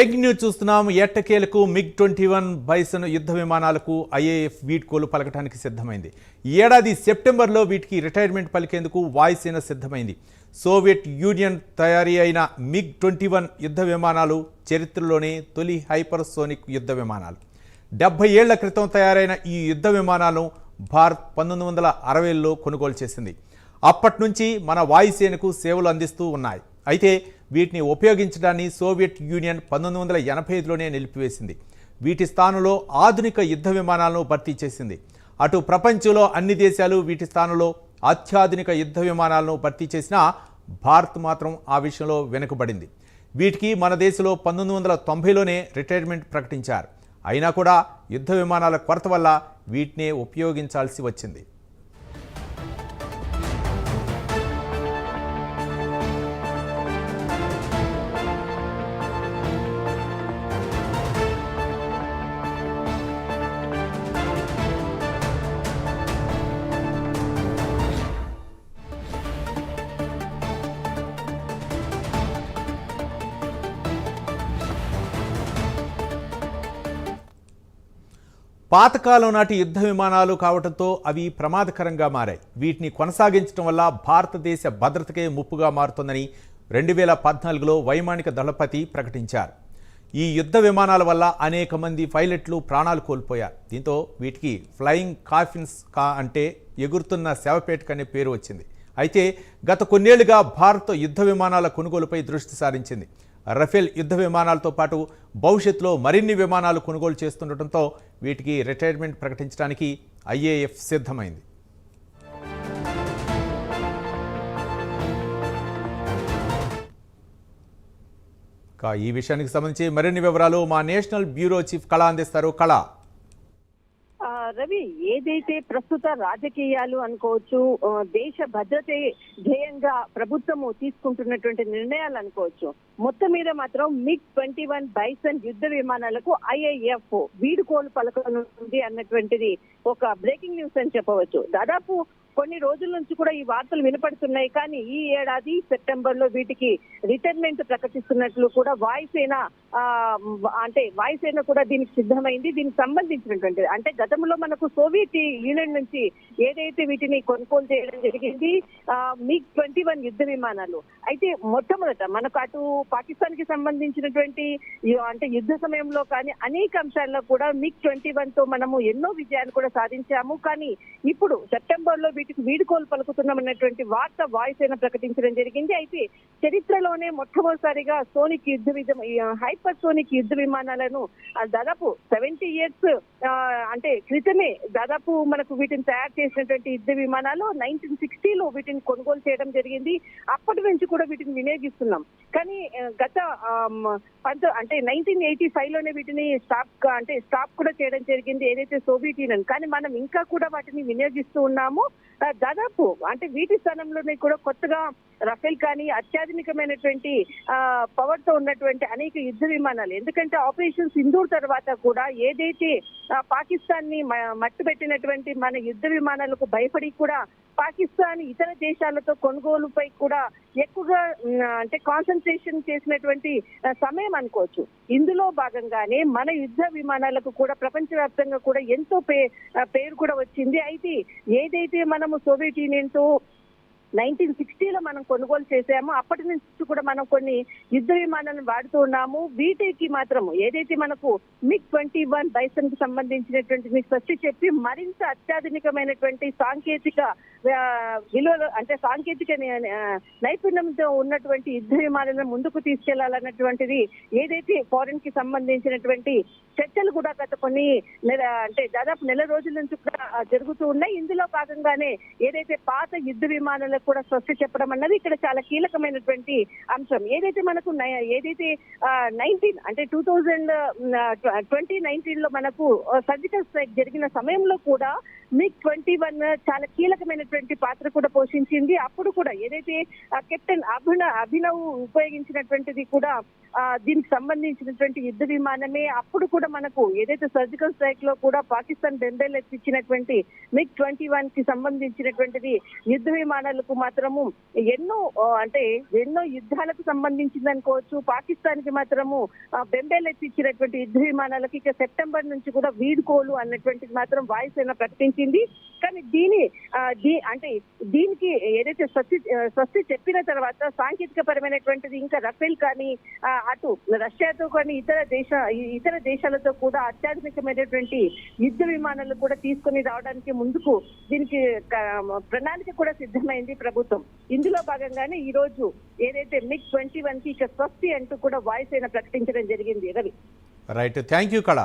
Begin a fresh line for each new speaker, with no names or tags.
Breaking news చూస్తున్నాం. ఎట్టకేలకు MiG-21 bison యుద్ధ విమానాలకు IAF వీడ్కోలు పలకటానికి సిద్ధమైంది. ఈ ఏడాది సెప్టెంబర్లో వీటికి రిటైర్మెంట్ పలికేందుకు వాయుసేన సిద్ధమైంది. సోవియట్ యూనియన్ తయారీ అయిన MiG-21 యుద్ధ విమానాలు చరిత్రలోనే తొలి హైపర్సోనిక్ యుద్ధ విమానాలు. 70 ఏళ్ల క్రితం తయారైన ఈ యుద్ధ విమానాలను భారత్ 1960లో కొనుగోలు చేసింది. అప్పటి నుంచి మన వాయుసేనకు సేవలు అందిస్తూ ఉన్నాయి. అయితే వీటిని ఉపయోగించడాన్ని సోవియట్ యూనియన్ 1985లోనే నిలిపివేసింది. వీటి స్థానంలో ఆధునిక యుద్ధ విమానాలను భర్తీ చేసింది. అటు ప్రపంచంలో అన్ని దేశాలు వీటి స్థానంలో అత్యాధునిక యుద్ధ విమానాలను భర్తీ చేసినా భారత్ మాత్రం ఆ విషయంలో వెనుకబడింది. వీటికి మన దేశంలో 1990లోనే రిటైర్మెంట్ ప్రకటించారు. అయినా కూడా యుద్ధ విమానాల కొరత వల్ల వీటినే ఉపయోగించాల్సి వచ్చింది. పాతకాలం నాటి యుద్ధ విమానాలు కావడంతో అవి ప్రమాదకరంగా మారాయి. వీటిని కొనసాగించడం వల్ల భారతదేశ భద్రతకే ముప్పుగా మారుతుందని 2014లో వైమానిక దళపతి ప్రకటించారు. ఈ యుద్ధ విమానాల వల్ల అనేక మంది పైలట్లు ప్రాణాలు కోల్పోయారు. దీంతో వీటికి ఫ్లయింగ్ కాఫిన్స్ అంటే ఎగురుతున్న శవపేటకు అనే పేరు వచ్చింది. అయితే గత కొన్నేళ్లుగా భారత్ యుద్ధ విమానాల కొనుగోలుపై దృష్టి సారించింది. రఫేల్ యుద్ధ విమానాలతో పాటు భవిష్యత్తులో మరిన్ని విమానాలు కొనుగోలు చేస్తుండటంతో వీటికి రిటైర్మెంట్ ప్రకటించడానికి IAF సిద్ధమైంది. ఈ విషయానికి సంబంధించి మరిన్ని వివరాలు మా నేషనల్ బ్యూరో చీఫ్ కళ అందిస్తారు. కళ,
రవి, ఏదైతే ప్రస్తుత రాజకీయాలు అనుకోవచ్చు, దేశ భద్రతే ధ్యేయంగా ప్రభుత్వము తీసుకుంటున్నటువంటి నిర్ణయాలు అనుకోవచ్చు, మొత్తం మీద మాత్రం MiG-21 బైసన్ యుద్ధ విమానాలకు IAF వీడుకోలు పలకనుంది అన్నటువంటిది ఒక బ్రేకింగ్ న్యూస్ అని చెప్పవచ్చు. దాదాపు కొన్ని రోజుల నుంచి కూడా ఈ వార్తలు వినపడుతున్నాయి. కానీ ఈ ఏడాది సెప్టెంబర్ లో వీటికి రిటైర్మెంట్ ప్రకటిస్తున్నట్లు కూడా వాయుసేన కూడా దీనికి సిద్ధమైంది. దీనికి సంబంధించినటువంటిది అంటే గతంలో మనకు సోవియట్ యూనియన్ నుంచి ఏదైతే వీటిని కొనుగోలు చేయడం జరిగింది MiG-21 యుద్ధ విమానాలు. అయితే మొట్టమొదట మనకు అటు పాకిస్తాన్ కి సంబంధించినటువంటి అంటే యుద్ధ సమయంలో కానీ అనేక అంశాల్లో కూడా MiG-21 తో మనము ఎన్నో విజయాలు కూడా సాధించాము. కానీ ఇప్పుడు సెప్టెంబర్ లో వీటికి వీడుకోలు పలుకుతున్నామన్నటువంటి వార్త వాయుసేన ప్రకటించడం జరిగింది. అయితే చరిత్రలోనే మొట్టమొదటిసారిగా హైపర్సోనిక్ యుద్ధ విమానాలను దాదాపు 70 years అంటే క్రితమే దాదాపు మనకు వీటిని తయారు చేసినటువంటి యుద్ధ విమానాలు 1960లో వీటిని కొనుగోలు చేయడం జరిగింది. అప్పటి నుంచి కూడా వీటిని వినియోగిస్తున్నాం. కానీ గత 1985లోనే వీటిని స్టాప్ కూడా చేయడం జరిగింది ఏదైతే సోవియట్ యూనియన్. కానీ మనం ఇంకా కూడా వాటిని వినియోగిస్తూ ఉన్నాము. దాదాపు అంటే వీటి స్థానంలోనే కూడా కొత్తగా రఫేల్ కానీ అత్యాధునికమైనటువంటి పవర్ తో ఉన్నటువంటి అనేక యుద్ధ విమానాలు. ఎందుకంటే ఆపరేషన్ సింధూర్ తర్వాత కూడా ఏదైతే పాకిస్తాన్ ని మట్టు పెట్టినటువంటి మన యుద్ధ విమానాలకు భయపడి కూడా పాకిస్తాన్ ఇతర దేశాలతో కొనుగోలుపై కూడా ఎక్కువగా అంటే కాన్సన్ట్రేషన్ చేసినటువంటి సమయం అనుకోవచ్చు. ఇందులో భాగంగానే మన యుద్ధ విమానాలకు కూడా ప్రపంచవ్యాప్తంగా కూడా ఎంతో పేరు కూడా వచ్చింది. అయితే ఏదైతే మనము సోవియట్ యూనియన్ తో 1960లో మనం కొనుగోలు చేసాము, అప్పటి నుంచి కూడా మనం కొన్ని యుద్ధ విమానాలను వాడుతూ ఉన్నాము. వీటికి మాత్రం ఏదైతే మనకు MiG-21 బైసన్ కి సంబంధించినటువంటి మీకు ఫస్ట్ చెప్పి మరింత అత్యాధునికమైనటువంటి సాంకేతిక విలువలు అంటే సాంకేతిక నైపుణ్యంతో ఉన్నటువంటి యుద్ధ విమానాలను ముందుకు తీసుకెళ్లాలన్నటువంటిది ఏదైతే ఫారెన్ కి సంబంధించినటువంటి చర్చలు కూడా గత కొన్ని దాదాపు నెల రోజుల నుంచి కూడా జరుగుతూ ఉన్నాయి. ఇందులో భాగంగానే ఏదైతే పాత యుద్ధ విమానాలకు కూడా స్వస్తి చెప్పడం అన్నది ఇక్కడ చాలా కీలకమైనటువంటి అంశం. ఏదైతే మనకు 2019లో మనకు సర్జికల్ స్ట్రైక్ జరిగిన సమయంలో కూడా MiG-21 చాలా కీలకమైనటువంటి పాత్ర కూడా పోషించింది. అప్పుడు కూడా ఏదైతే కెప్టెన్ అభినవ్ ఉపయోగించినటువంటిది కూడా దీనికి సంబంధించినటువంటి యుద్ధ విమానమే. అప్పుడు కూడా మనకు ఏదైతే సర్జికల్ స్ట్రైక్ లో కూడా పాకిస్తాన్ బెంబేలెత్తిచ్చినటువంటి MiG-21 కి సంబంధించినటువంటిది యుద్ధ విమానాలకు మాత్రము ఎన్నో యుద్ధాలకు సంబంధించింది అనుకోవచ్చు. పాకిస్తాన్ కి మాత్రము బెంబేలెత్తిచ్చినటువంటి యుద్ధ విమానాలకి ఇక సెప్టెంబర్ నుంచి కూడా వీడ్కోలు అన్నటువంటిది మాత్రం వాయుసేన ప్రకటించింది. కానీ దీనికి ఏదైతే స్వస్తి చెప్పిన తర్వాత సాంకేతిక పరమైనటువంటిది ఇంకా రఫేల్ కానీ అటు రష్యాతో కానీ ఇతర దేశాలతో కూడా అత్యాధునికమైనటువంటి యుద్ధ విమానాలు కూడా తీసుకుని రావడానికి ముందుకు దీనికి ప్రణాళిక కూడా సిద్ధమైంది ప్రభుత్వం. ఇందులో భాగంగానే ఈ రోజు ఏదైతే MiG-21 కి ఇక స్వస్తి అంటూ కూడా వాయుసేన ప్రకటించడం జరిగింది. రవి,
రైట్, థ్యాంక్ యూ కళ.